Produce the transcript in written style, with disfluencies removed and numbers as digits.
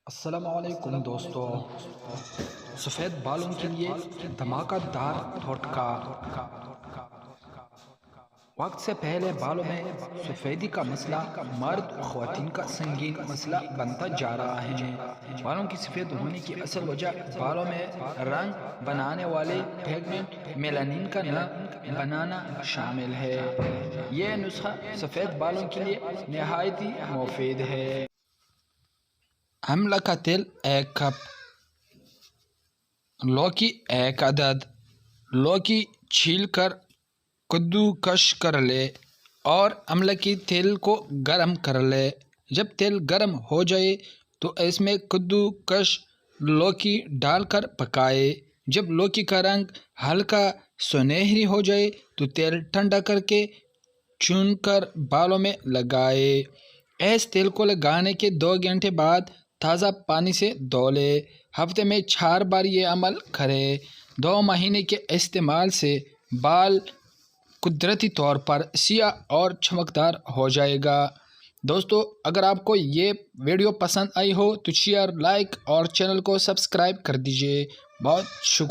السلام علیکم دوستو، سفید بالوں کے لیے دھماکہ دار ٹھٹکا۔ وقت سے پہلے بالوں میں سفیدی کا مسئلہ مرد و خواتین کا سنگین مسئلہ بنتا جا رہا ہے۔ بالوں کی سفید ہونے کی اصل وجہ بالوں میں رنگ بنانے والے پیگمنٹ میلانین کا نہ بنانا شامل ہے۔ یہ نسخہ سفید بالوں کے لیے نہایت مفید ہے۔ املا کا تیل 1 کپ، لوکی 1 عدد۔ لوکی چھیل کر کدوکش کر لے اور املا کے تیل کو گرم کر لے۔ جب تیل گرم ہو جائے تو اس میں کدوکش لوکی ڈال کر پکائے۔ جب لوکی کا رنگ ہلکا سنہری ہو جائے تو تیل ٹھنڈا کر کے چون کر بالوں میں لگائے۔ اس تیل کو لگانے کے 2 گھنٹے بعد تازہ پانی سے دھو لے۔ ہفتے میں 4 بار یہ عمل کرے۔ 2 مہینے کے استعمال سے بال قدرتی طور پر سیاہ اور چمکدار ہو جائے گا۔ دوستو، اگر آپ کو یہ ویڈیو پسند آئی ہو تو شیئر، لائک اور چینل کو سبسکرائب کر دیجیے۔ بہت شکریہ۔